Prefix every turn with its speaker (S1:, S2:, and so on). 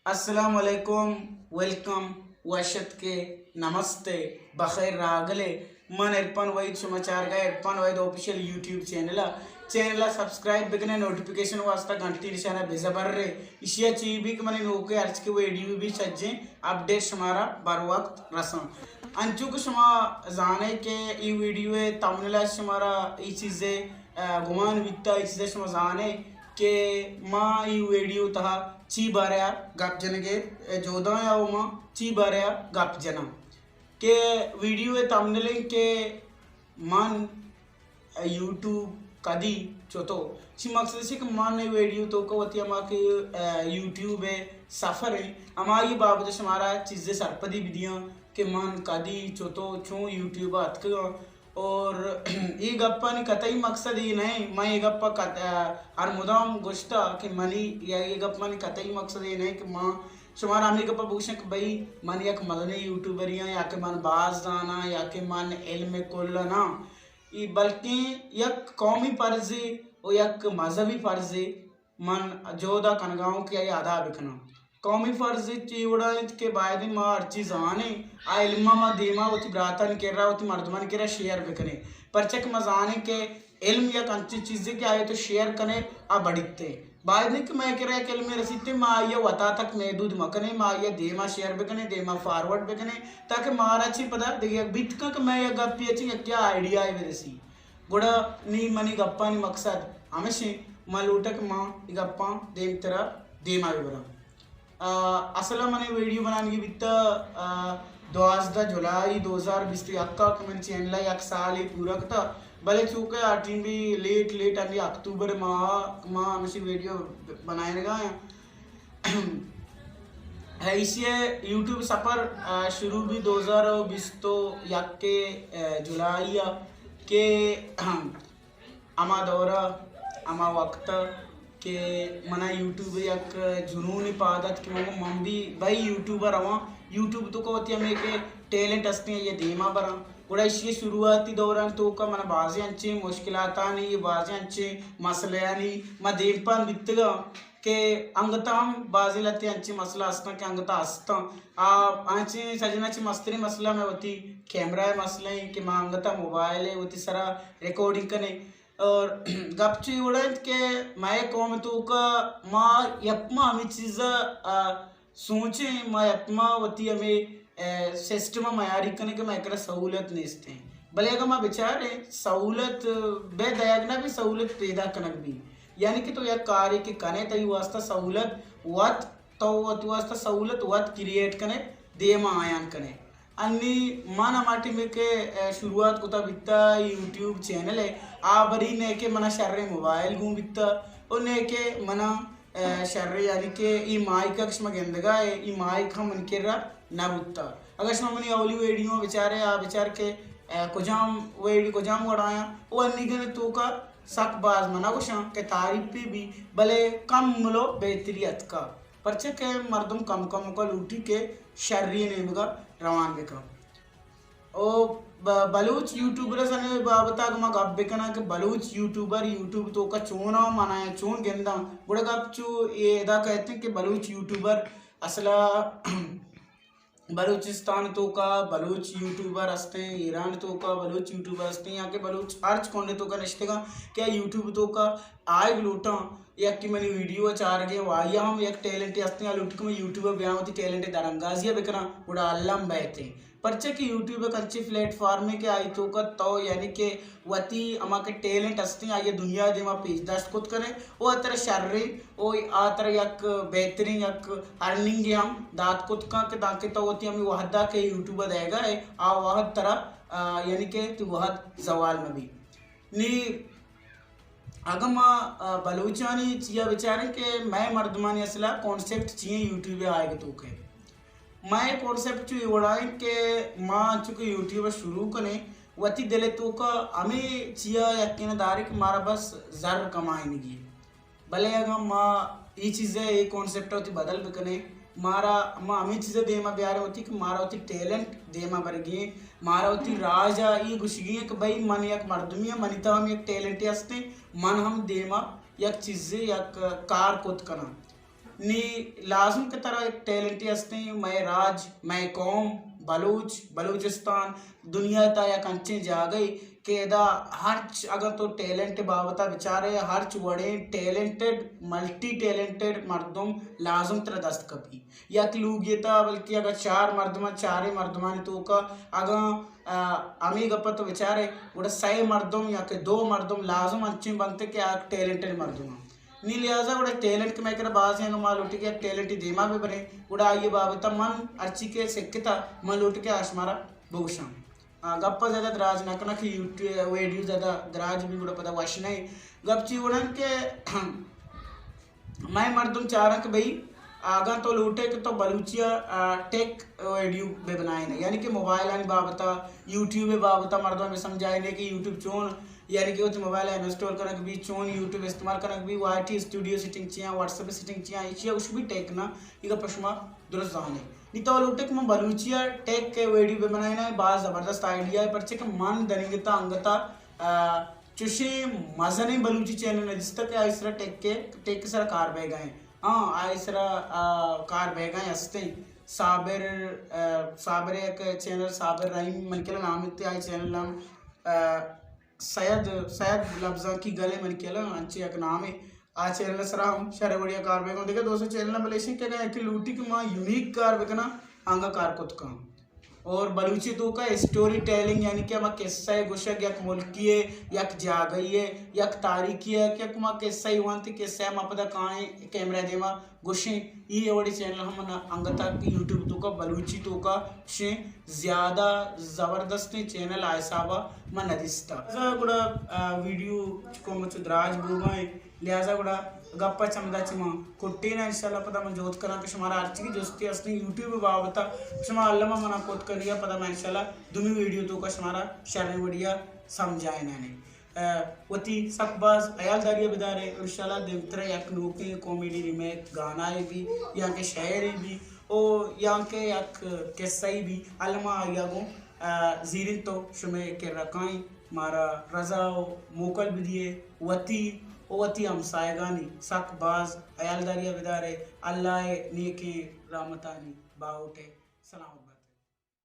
S1: अस्सलाम वालेकुम वेलकम वशत के नमस्ते बखैर रागले मन इरफान वहीद समाचार का Irfan Waheed official YouTube channel subscribe बिकने नोटिफिकेशन वास्ता घंटी निशाना भेजा बर रे इशिया ची भी कि मैंने नोके अर्ज के वीडियो भी सज्जे अपडेट हमारा बर वक्त रसम अंचु को शमा जाने के ये वीडियो है तमिल हमारा ये चीज़ें गुमान वित्ता ये चीज़ें शमा जाने के माँ ये वीडियो तहा ची बारया गप जनगे जोदा या माँ ची बारया गप जना के वीडियो है तमिल के मन यूट्यूब कदी चोतो ची मकसद से कि मान वीडियो तो को वती अमा के यूट्यूब है सफ़र है हमारी बाबत हमारा चीज़ें सरपदी विधियाँ के मान कदी चोतो छो यूट्यूब अत और ये गप्पा नहीं कतई मकसद ये नहीं मैं ये गप्पा हर मुदाम गुश्ता कि मनी या ये गप्पा नहीं कतई मकसद ये नहीं कि माँ शुमार आमी गप्पा पूछें कि भाई मन यक मदनी यूट्यूबरियाँ या के मन बाज जाना या के मन इल्म कोल्लना ये बल्कि यक कौमी फर्जी और यक मजहबी फर्जी मन जोदा कनगाँव के अदा बिखना कौमी फर्ज चीवड़ा के बाद माँ हर चीज़ आने आ इल्मा मा दीमा वो ब्रातन के रहा वो मर्दमन के रहा शेयर बिकने परचक मजाने के इल्म या कंची चीज़ें के आए तो शेयर कने आ बढ़ते बाद में कि मैं कह रहा कि इल्म रसीते माँ ये वता तक मैं दूध मकने माँ ये देमा शेयर बिकने देमा फॉरवर्ड बिकने ताकि मारा अच्छी पता देखिए बिट का मैं ये गप्पी अच्छी क्या आइडिया है मेरे गुड़ा नी मनी गप्पा नी मकसद हमेशा मलूटक माँ गप्पा देम तरह देमा भी बरा असला मैंने वीडियो बनाने की बिता 12 जुलाई 2020 अक्का के मैंने चैनल एक साल ही पूरा था भले चूके आटिंग भी लेट अभी अक्टूबर माह हमेशा वीडियो बनाए लगा है इसे यूट्यूब सफ़र शुरू भी 2020 तो यक के जुलाई के अमा दौरा अमा वक्त के मना यूट्यूब यक जुनून पादत कि मम भी भाई यूट्यूबर हवा यूट्यूब तो कहती हमें के टैलेंट हस्ते ये धीमा बरा गुड़ा इसी शुरुआती दौरान तो का मन बाजे अंचे मुश्किलाता नहीं बाजे अंचे मसले नहीं मैं देवपान बितगा के अंगताम बाजे लते अंचे मसला हस्ता के अंगता हस्ता आप अंचे सजना ची मस्तरी मसला में होती कैमरा है मसले के माँ अंगता मोबाइल है होती सारा रिकॉर्डिंग करने और गपची उड़न के मैं कौम तो का माँ यपमा हमें चीज़ सोचे माँ यपमा वती हमें सिस्टम मयारी करने के मैं कर सहूलत नहीं हैं भले अगर मैं बेचारे सहूलत बेदयागना भी सहूलत पैदा कनक भी यानी कि तो यह कार्य के कने तई वास्ता सहूलत वत तो वास्ता सहूलत वत क्रिएट कने देमा आयान कने अन्नी मन माटी में के शुरुआत को बित्ता यूट्यूब चैनल है आ बरी ने के मना शर्रे मोबाइल गूँ बित्ता और ने के मना शर्रे यानी के ई माइक अक्षमा गेंदगा है ई माइक हम मन के रहा ना बुत्ता अगर शमा मनी अवली वीडियो बेचारे आ बेचार के कुजाम वीडियो कुजाम उड़ाया वो अन्नी के तो का सक बाज मना को शाम के तारीफ पे भी भले कम लो बेहतरीत का परचे के मर्दम कम का लूटी के शर्री ने बगा रवान बेका ओ बलूच यूट्यूबर सने बाबता मा गप बेकना के बलूच यूट्यूब तो का चोना मनाया चोन गेंदा बुड़ा गप चू ये एदा कहते हैं कि बलूच यूट्यूबर असला बलूचिस्तान तो का बलूच यूट्यूबर हंसते हैं ईरान तो का बलूच यूट्यूबर हंसते हैं यहाँ के बलूच अर्च कोने तो का निश्चित का क्या यूट्यूब तो का आय लूटा एक की मैंने वीडियो चार गए वाया हम एक टैलेंट हंसते हैं लूट को मैं यूट्यूबर ब्याह होती टैलेंट दरंगाजिया बेकना उड़ा अल्लाम बैठे परचे की यूट्यूब एक अच्छी प्लेटफॉर्म में के आई तो का तो यानी कि वती अमा के टैलेंट हंसते हैं आइए दुनिया दे मा पेज दस्त खुद करें वो अतर शर्री वो आतर यक बेहतरीन यक अर्निंग हम दात खुद का के दाके तो होती हमें वहदा के यूट्यूबर देगा है आ वह तरह यानी कि तो वह जवाल में भी नी अगम बलूचानी चिया बेचारे के मैं मर्दमानी असला कॉन्सेप्ट चाहिए यूट्यूब आएगा तो के मैं कॉन्सेप्ट चु उड़ाई के माँ चुके यूट्यूब शुरू कने वती दिले तो का हमें चिया यकीन दारी कि मारा बस जर कमाई नहीं भले अगर माँ ये चीज़ें ये कॉन्सेप्ट होती बदल भी कने मारा माँ हमें चीज़ें देमा प्यारे होती कि मारा होती टैलेंट देमा बरगी मारा होती राजा ये गुशगी कि भाई मन एक मर्दमिया मनिता हम एक टैलेंट हंसते मन हम देमा एक चीज़ें एक कार कोत कना नी लाजम की तरह एक टैलेंटी हस्ती मैं राज मैं कौम बलूचिस्तान दुनिया ता या कंचे जा गई के दा हर्च अगर तो टैलेंट बाबता बेचारे हर्च वड़े टैलेंटेड मल्टी टैलेंटेड मर्दम लाजम तरह दस्त कपी या कि लोग ये था बल्कि अगर चार मर्दमा चारे मर्दमा ने तो का अगर अमी गप्पा तो बेचारे उड़ा सही मर्दम या कि दो मर्दम लाजम अच्छे बनते कि आग टैलेंटेड मर्दमा नी लिहाजा उड़ा टैलेंट के मैं कर बाज हैं माल उठ के टैलेंट दिमाग में बने उड़ा आइए बाबता मन अर्ची के सिक्किता मन उठ के आशमारा बहुशाम गप्पा ज़्यादा दराज ना कना कि यूट्यूब वीडियो ज़्यादा दराज भी उड़ा पता वाश नहीं गपची उड़न के मैं मर्दम चाह रहा कि भाई आगा तो लूटे कि तो बलूचिया टेक वीडियो में बनाए नहीं यानी कि मोबाइल आने बाबता यूट्यूब में बाबता मर्दों में समझाए नहीं कि यूट्यूब चोन यानी कि वो मोबाइल इंस्टॉल करने के भी चोन यूट्यूब इस्तेमाल करने के भी वाई स्टूडियो सेटिंग चाहिए व्हाट्सएप सेटिंग चाहिए इचिया उस भी टेक ना इका पश्मा दुरुस्त जाने नहीं तो लूटे कि मैं बलूचिया टेक के वीडियो में बनाए ना बात ज़बरदस्त आइडिया है पर कि मन दनिंगता अंगता चुशी मजा नहीं बलूची चैनल है जिस तक आइसरा टेक के सारा कार बह गए हाँ आइसरा कार बह गए हंसते साबिर साबिर एक चैनल साबिर रहीम मन के नाम इतने आई चैनल नाम सैयद लफ्जा की गले मन के अंचे एक नाम है आ चैनल सरा हम शरे बढ़िया कार बह देखा दोस्तों चैनल मलेशिया क्या गए कि लूटी कि माँ यूनिक कार बेकना आंगा कार कुत का और बलूची तो का स्टोरी टेलिंग यानी कि हमारा किस्सा है गुशक यक मुल्की है यक जागई है यक तारीखी है क्या कुमा किस्सा ही वंती किस्सा हम अपदा कहाँ है कैमरा देवा गुशे ये वाली चैनल हम अंगता की यूट्यूब तो का बलूची तो का शे ज़्यादा ज़बरदस्त चैनल आए साबा मन नदिस्ता ऐसा गुड़ा वीडियो को मुझे दराज बुगाए लिहाजा गुड़ा गप्पा चमदा चिमा कुट्टी ना इंशाल्लाह पता मैं जोत करा कि हमारा अर्ची की दोस्ती असली यूट्यूब बाबता क्षमा अल्लाह मना कोत करिया पता मैं इंशाल्लाह दुमी वीडियो तो का हमारा शरण बढ़िया समझाए नाने वती सकबाज अयालदारिया बिदारे इंशाल्लाह दिमतरे यक नोके कॉमेडी रिमेक गाना है भी यहाँ के शायरी भी और यहाँ के यक किस्सा भी अल्लाह आया गो जीरिन तो शुमे के रकाई मारा रजा मोकल भी दिए वती हम सायगानी सकबाज अयालदारिया बिदारे अल्लाह नेके रामतानी बाउटे सलाम।